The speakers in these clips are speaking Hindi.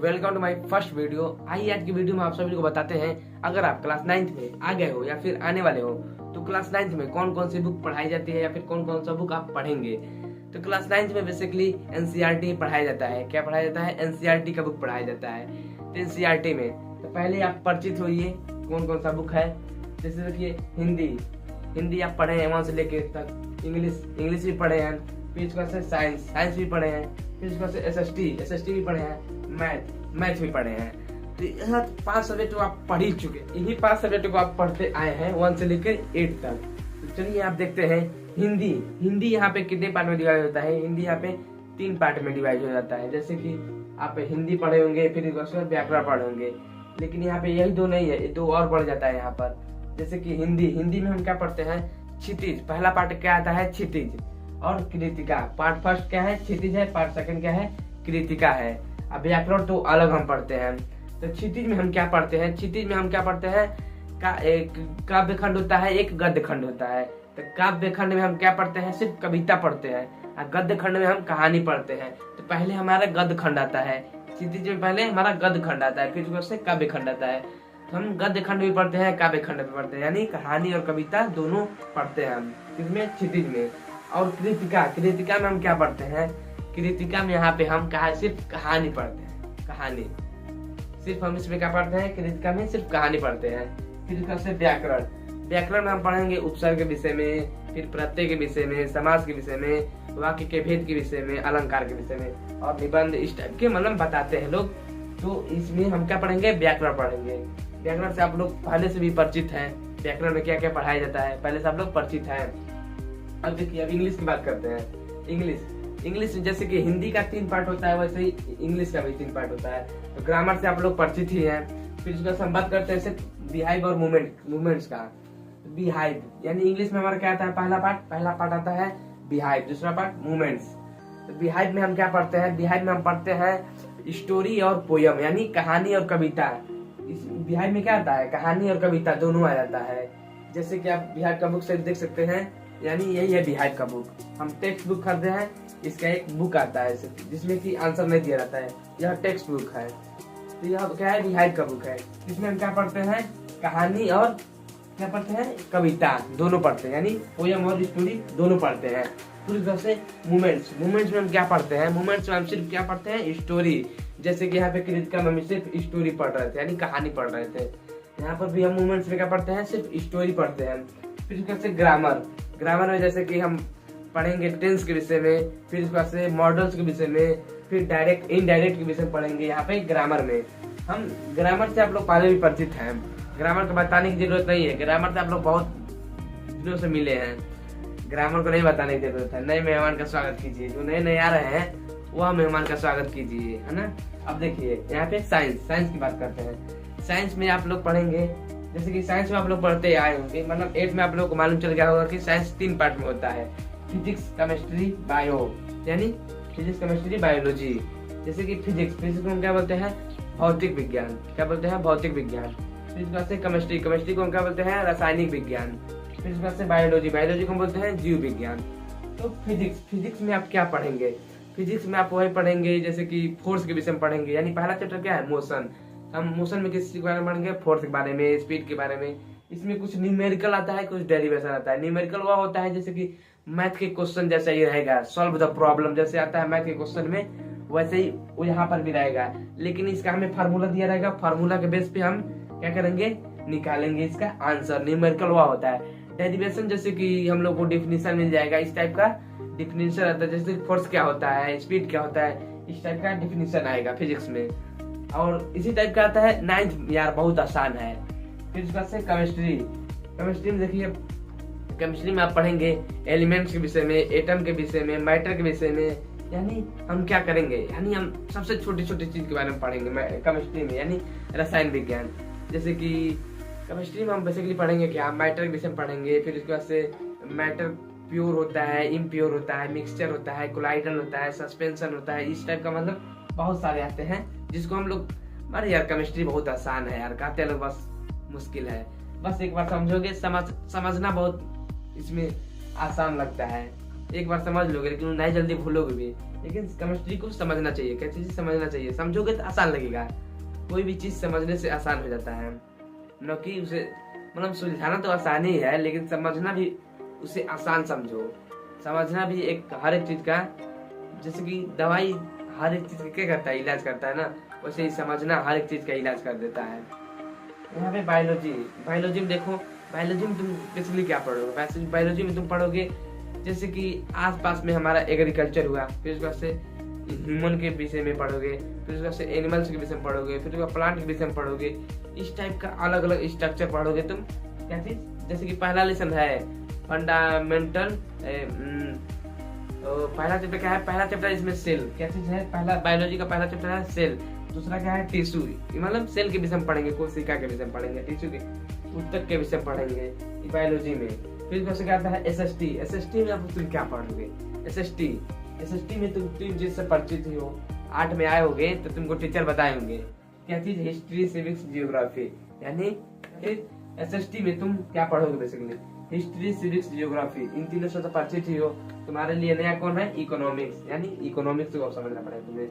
Welcome to my first video. आइए आज की वीडियो में आप सभी को बताते हैं, अगर आप क्लास 9th में आ गए हो या फिर आने वाले हो तो क्लास 9th में कौन कौन सी बुक पढ़ाई जाती है या फिर कौन कौन सा बुक आप पढ़ेंगे। तो क्लास 9th में बेसिकली एनसीईआरटी पढ़ाया जाता है। क्या पढ़ाया जाता है? एनसीईआरटी का बुक पढ़ाया जाता है। तो एनसीईआरटी में तो पहले आप परिचित होइए कौन कौन सा बुक है। जैसे देखिए हिंदी आप पढ़े हैं 1 से लेके तक। इंग्लिश भी पढ़े हैं, फिर उसके बाद से साइंस भी पढ़े हैं, फिर उसके बाद से एसएसटी भी पढ़े हैं, मैथ भी पढ़े हैं। तो यह 5 सब्जेक्ट आप पढ़ ही चुके। इन्हीं 5 सब्जेक्ट को आप पढ़ते आए हैं 1 से लेकर 8 तक। तो चलिए आप देखते हैं हिंदी यहाँ पे कितने पार्ट में डिवाइड होता है। हिंदी यहाँ पे 3 पार्ट में डिवाइड हो जाता है। जैसे कि आप हिंदी पढ़े होंगे, फिर व्याकरण पढ़े होंगे, लेकिन यहाँ पे यही 2 नहीं है, 2 और बढ़ जाता है यहाँ पर। जैसे कि हिंदी में हम क्या पढ़ते हैं? क्षितिज। पहला पार्ट क्या आता है? क्षितिज और कृतिका। पार्ट फर्स्ट क्या है? क्षितिज है। पार्ट सेकंड क्या है? कृतिका है। अब व्याकरण तो अलग हम पढ़ते हैं। तो क्षितिज में हम क्या पढ़ते हैं? क्षितिज में हम क्या पढ़ते हैं? एक काव्य खंड होता है, एक गद्य खंड होता है। तो काव्य खंड में हम क्या पढ़ते हैं? सिर्फ कविता पढ़ते हैं। और गद्य खंड में हम कहानी पढ़ते हैं। तो पहले हमारा गद्य खंड आता है क्षितिज में, पहले हमारा गद्य खंड आता है, फिर उससे काव्य खंड आता है। तो हम गद्य खंड भी पढ़ते हैं, काव्य खंड भी पढ़ते हैं, यानी कहानी और कविता दोनों पढ़ते हैं हम किसमें? क्षितिज में। और कृतिका में हम क्या पढ़ते हैं? कृतिका में यहाँ पे हम सिर्फ कहानी पढ़ते हैं। कहानी सिर्फ हम इसमें क्या पढ़ते हैं? कृतिका में सिर्फ कहानी पढ़ते हैं। फिर उसके से व्याकरण में हम पढ़ेंगे उपसर्ग के विषय में, फिर प्रत्यय के विषय में, समास के विषय में, वाक्य के भेद के विषय में, अलंकार के विषय में और निबंध, इस टाइप के मतलब बताते हैं लोग। तो इसमें हम क्या पढ़ेंगे? व्याकरण पढ़ेंगे। व्याकरण से आप लोग पहले से भी परिचित हैं। व्याकरण में क्या क्या पढ़ाया जाता है पहले से आप लोग परिचित हैं। अब देखिए, अब इंग्लिश की बात करते हैं। इंग्लिश जैसे कि हिंदी का 3 पार्ट होता है, वैसे ही इंग्लिश का भी 3 पार्ट होता है। तो ग्रामर से आप लोग परिचित ही हैं। फिर उसका हम बात करते हैं सिर्फ बिहाइव और मूवमेंट्स का। बिहाइव यानी इंग्लिश में हमारा क्या आता है? पहला पार्ट आता है बिहाइव, दूसरा पार्ट मूवमेंट्स। तो बिहाइव में हम क्या पढ़ते हैं? बिहाइव में हम पढ़ते हैं स्टोरी और पोयम, यानी कहानी और कविता। इस बिहाइव में क्या आता है? कहानी और कविता दोनों आ जाता है। जैसे कि आप बिहाइव का बुक से देख सकते हैं, यानी यही है बिहाइव का बुक। हम टेक्स्ट बुक खरीदे हैं, इसका एक बुक आता है जिसमें कि आंसर नहीं दिया जाता है, यह टेक्स्ट बुक है। तो यह क्या है? बिहाइव का बुक है। इसमें हम क्या पढ़ते हैं? कहानी और क्या पढ़ते हैं? कविता दोनों पढ़ते हैं, यानी पोयम और स्टोरी दोनों पढ़ते हैं। फिर जैसे मूवमेंट्स में हम क्या पढ़ते हैं? मूवमेंट्स में हम सिर्फ क्या पढ़ते हैं? स्टोरी। जैसे कि यहाँ पे कृतिका में हम सिर्फ स्टोरी पढ़ रहे थे, यानी कहानी पढ़ रहे थे। यहाँ पर भी हम मूवमेंट्स में क्या पढ़ते हैं? सिर्फ स्टोरी पढ़ते हैं। फिर जैसे ग्रामर में जैसे कि हम पढ़ेंगे टेंस के विषय में, फिर उसके बाद से मॉडल्स के विषय में, फिर डायरेक्ट इनडायरेक्ट के विषय में पढ़ेंगे। यहाँ पे ग्रामर में हम ग्रामर से आप लोग पहले भी परिचित हैं। ग्रामर को बताने की जरूरत नहीं है, ग्रामर से आप लोग बहुत दिनों से मिले हैं, ग्रामर को नहीं बताने की जरूरत है। नए मेहमान का स्वागत कीजिए, जो नए आ रहे हैं वह मेहमान का स्वागत कीजिए, है ना। अब देखिए यहाँ पे साइंस की बात करते हैं। साइंस में आप लोग पढ़ेंगे, जैसे कि साइंस में आप लोग पढ़ते आए होंगे, मतलब 8 में आप लोग को मालूम चल गया होगा कि साइंस 3 पार्ट में होता है। फिजिक्स, केमिस्ट्री, बायो, यानी फिजिक्स, केमिस्ट्री, बायोलॉजी। जैसे कि फिजिक्स को हम क्या बोलते हैं? भौतिक विज्ञान। क्या बोलते हैं? भौतिक विज्ञान। फिर उसके बाद से केमिस्ट्री को हम क्या बोलते हैं? रासायनिक विज्ञान। फिर उसके बाद से बायोलॉजी को हम बोलते हैं जीव विज्ञान। तो फिजिक्स में आप क्या पढ़ेंगे? फिजिक्स में आप वही पढ़ेंगे जैसे कि फोर्स के विषय में पढ़ेंगे, यानी पहला चैप्टर क्या है? मोशन। हम मोशन में किस चीज के बारे में पढ़ेंगे? फोर्स के बारे में, स्पीड के बारे में। इसमें कुछ न्यूमेरिकल आता है, कुछ डेरिवेशन आता है। न्यूमेरिकल वह होता है जैसे कि मैथ के क्वेश्चन जैसा ही रहेगा, सॉल्व द प्रॉब्लम जैसे आता है मैथ के क्वेश्चन में, वैसे ही वो यहाँ पर भी रहेगा। लेकिन इसका हमें फार्मूला दिया रहेगा, फार्मूला के बेस पे हम क्या करेंगे? निकालेंगे इसका आंसर। न्यूमेरिकल वह होता है। डेरिवेशन जैसे कि हम लोग को डिफिनीशन मिल जाएगा, इस टाइप का डिफिनीशन आता है। जैसे फोर्स क्या होता है, स्पीड क्या होता है, इस टाइप का डिफिनीशन आएगा फिजिक्स में। और इसी टाइप का आता है 9th, यार बहुत आसान है। फिर उसके बाद से केमिस्ट्री में देखिए, केमिस्ट्री में आप पढ़ेंगे एलिमेंट्स के विषय में, एटम के विषय में, मैटर के विषय में। यानी हम क्या करेंगे? यानी हम सबसे छोटी चीज के बारे में पढ़ेंगे केमिस्ट्री में, यानी रसायन विज्ञान। जैसे कि केमिस्ट्री में हम बेसिकली पढ़ेंगे क्या? मैटर के विषय में पढ़ेंगे। फिर उसके बाद से मैटर प्योर होता है, इम्प्योर होता है, मिक्सचर होता है, कोलाइडल होता है, सस्पेंशन होता है, इस टाइप का मतलब बहुत सारे आते हैं जिसको हम लोग, अरे यार केमिस्ट्री बहुत आसान है यार, कहते हैं लोग बस मुश्किल है। बस एक बार समझोगे, समझना बहुत इसमें आसान लगता है। एक बार समझ लोगे लेकिन नहीं जल्दी भूलोगे भी। लेकिन केमिस्ट्री को समझना चाहिए, कैसी चीज समझना चाहिए, समझोगे तो आसान लगेगा। कोई भी चीज समझने से आसान हो जाता है, न कि उसे मतलब सुलझाना तो आसान ही है, लेकिन समझना भी उसे आसान समझो। समझना भी एक हर एक चीज का, जैसे कि दवाई हर एक चीज का क्या करता है, इलाज करता है ना, वैसे ही समझना हर एक चीज का इलाज कर देता है। यहाँ पे बायोलॉजी में देखो, बायोलॉजी में तुम बेसिकली क्या पढ़ोगे, बायोलॉजी में तुम पढ़ोगे जैसे कि आसपास में हमारा एग्रीकल्चर हुआ, फिर उसके बाद से ह्यूमन के विषय में पढ़ोगे, फिर उसके बाद से एनिमल्स के विषय में पढ़ोगे, फिर उसके बाद प्लांट के विषय में पढ़ोगे। इस टाइप का अलग अलग स्ट्रक्चर पढ़ोगे तुम। क्या चीज, जैसे कि पहला लेसन है फंडामेंटल, तो पहला चैप्टर क्या है, पहला चैप्टर इसमें सेल, क्या चीज है, पहला बायोलॉजी का पहला चैप्टर है सेल। दूसरा क्या है, टिश्यू, मतलब सेल के विषय में पढ़ेंगे, कोशिका के विषय में पढ़ेंगे, टिश्यू के ऊतक के विषय में पढ़ेंगे बायोलॉजी में। फिर कैसे क्या आता है एसएसटी में अब तुम क्या पढ़ोगे, एसएसटी में तुम जिससे परिचित हो, 8 में आए होगे तो तुमको टीचर बताए होंगे क्या चीज, हिस्ट्री, सिविक्स, जियोग्राफी। यानी फिर एसएसटी में तुम क्या पढ़ोगे, बेसिकली हिस्ट्री, सिविक्स, जियोग्राफी, इन तीनों से तो परिचित ही हो। तुम्हारे लिए नया कौन है, इकोनॉमिक्स, यानी इकोनॉमिक्स को समझना पड़ेगा तुम्हें।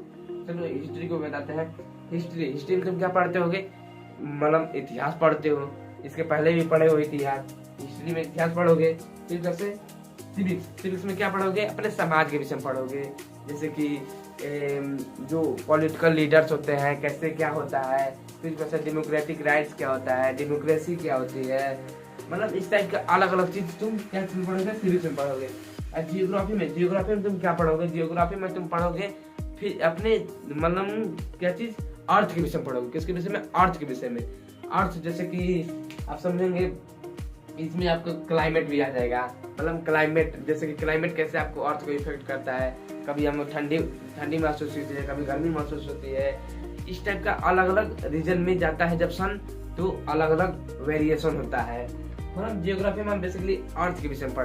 चलो हिस्ट्री को बताते हैं। हिस्ट्री में तुम क्या पढ़ते होगे, मतलब इतिहास पढ़ते हो, इसके पहले भी पढ़े हो इतिहास, हिस्ट्री में इतिहास पढ़ोगे। फिर जैसे सिविक्स में क्या पढ़ोगे, अपने समाज के विषय में पढ़ोगे, जैसे कि जो पॉलिटिकल लीडर्स होते हैं कैसे क्या होता है, फिर जैसे डेमोक्रेटिक राइट्स क्या होता है, डेमोक्रेसी क्या होती है, मतलब इस टाइप का अलग अलग चीज तुम क्या चीज पढ़ोगे, सिविक्स में पढ़ोगे। और जियोग्राफी में तुम क्या पढ़ोगे, जियोग्राफी में तुम पढ़ोगे फिर अपने मतलब क्या चीज, अर्थ के विषय में पढ़ोगे। किसके विषय में, अर्थ के विषय में। अर्थ जैसे कि आप समझेंगे, इसमें आपको क्लाइमेट भी आ जाएगा, मतलब क्लाइमेट, जैसे कि क्लाइमेट कैसे आपको अर्थ को इफेक्ट करता है, कभी हमें ठंडी महसूस होती है, कभी गर्मी महसूस होती है। इस टाइप का अलग अलग रीजन में जाता है जब सन, तो अलग अलग वेरिएशन होता है। मतलब जियोग्राफी में हम बेसिकली अर्थ के विषय में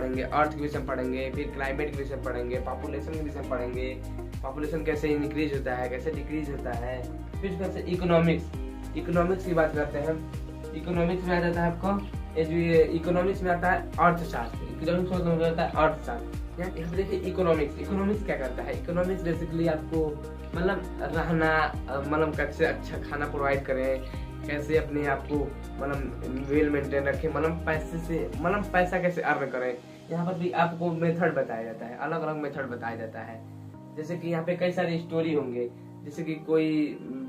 पढ़ेंगे, फिर क्लाइमेट के विषय में पढ़ेंगे, पॉपुलेशन के विषय में पढ़ेंगे, पॉपुलेशन कैसे इंक्रीज होता है, कैसे डिक्रीज होता है। फिर कैसे इकोनॉमिक्स की बात करते हैं। इकोनॉमिक्स में आ जाता है आपको, इकोनॉमिक्स में आता है अर्थशास्त्र, इकोनॉमिक्स में आता है अर्थशास्त्र। देखिए इकोनॉमिक्स क्या करता है, इकोनॉमिक्स बेसिकली आपको मतलब रहना, मतलब कैसे अच्छा खाना प्रोवाइड करें, कैसे अपने आप को मतलब वेल मेंटेन रखें, मतलब पैसा कैसे अर्न करें। यहाँ पर भी आपको मेथड बताया जाता है, अलग अलग मेथड बताया जाता है। जैसे कि यहाँ पे कई सारे स्टोरी होंगे, जैसे कि कोई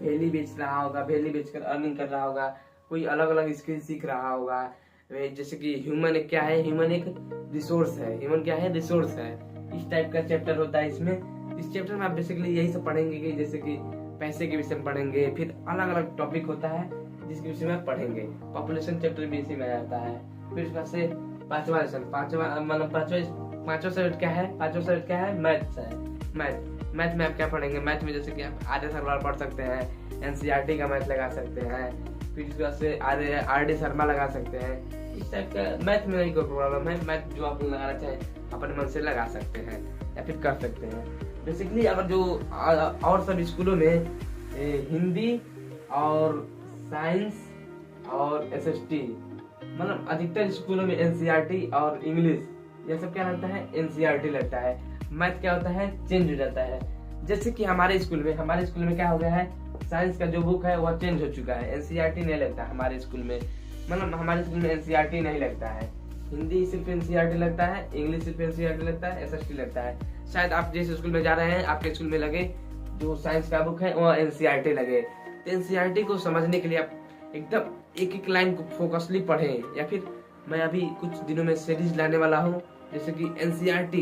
भेली बेच रहा होगा, भेली बेचकर अर्निंग कर रहा होगा, कोई अलग अलग स्किल सीख रहा होगा। जैसे कि ह्यूमन एक क्या है, ह्यूमन एक रिसोर्स है, ह्यूमन क्या है, रिसोर्स है। इस टाइप का चैप्टर होता है इसमें। इस चैप्टर में आप बेसिकली यही सब पढ़ेंगे कि जैसे कि पैसे के विषय में पढ़ेंगे, फिर अलग अलग टॉपिक होता है जिसके विषय में पढ़ेंगे। पॉपुलेशन चैप्टर भी इसी में आता है। फिर उसके बाद से पांचवा सब्जेक्ट क्या है, मैथ में आप क्या पढ़ेंगे, मैथ में जैसे कि आप आर्य शर्मा पढ़ सकते हैं, एनसीईआरटी का मैथ लगा सकते हैं, फिर उसके बाद से आर.डी. शर्मा लगा सकते हैं। इस टाइप का मैथ में नहीं कोई प्रॉब्लम है, मैथ जो आप लगाना चाहें अपने मन से लगा सकते हैं या फिर कर सकते हैं। बेसिकली अगर जो और सब स्कूलों में हिंदी और साइंस और एसएसटी, मतलब अधिकतर स्कूलों में एनसीईआरटी और इंग्लिश ये सब क्या लगता है, एनसीईआरटी लगता है। मैथ क्या होता है, चेंज हो जाता है। जैसे कि हमारे स्कूल में क्या हो गया है, साइंस का जो बुक है वह चेंज हो चुका है, एनसीईआरटी नहीं लगता हमारे स्कूल में, मतलब हमारे स्कूल में एनसीईआरटी नहीं लगता है। हिंदी सिर्फ एनसीईआरटी लगता है, इंग्लिश सिर्फ एनसीईआरटी लगता है, एसएसटी लगता है। शायद आप जिस स्कूल में जा रहे हैं आपके स्कूल में लगे जो साइंस का बुक है वह एनसीईआरटी लगे। तो एनसीईआरटी को समझने के लिए आप एकदम एक एक लाइन को फोकसली पढ़ें, या फिर मैं अभी कुछ दिनों में सीरीज लाने वाला हूँ जैसे कि एनसीईआरटी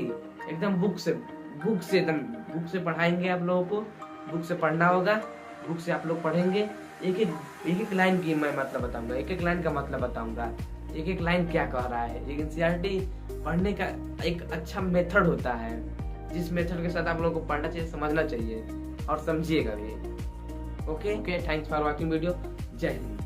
एकदम बुक से पढ़ाएंगे आप लोगों को। बुक से पढ़ना होगा, बुक से आप लोग पढ़ेंगे, एक एक लाइन की मैं मतलब बताऊंगा, एक एक लाइन का मतलब बताऊंगा, एक एक लाइन क्या कह रहा है। एक एनसीईआरटी पढ़ने का एक अच्छा मेथड होता है, जिस मेथड के साथ आप लोगों को पढ़ना चाहिए, समझना चाहिए और समझिएगा भी। Okay, thanks for watching video. जय हिंद।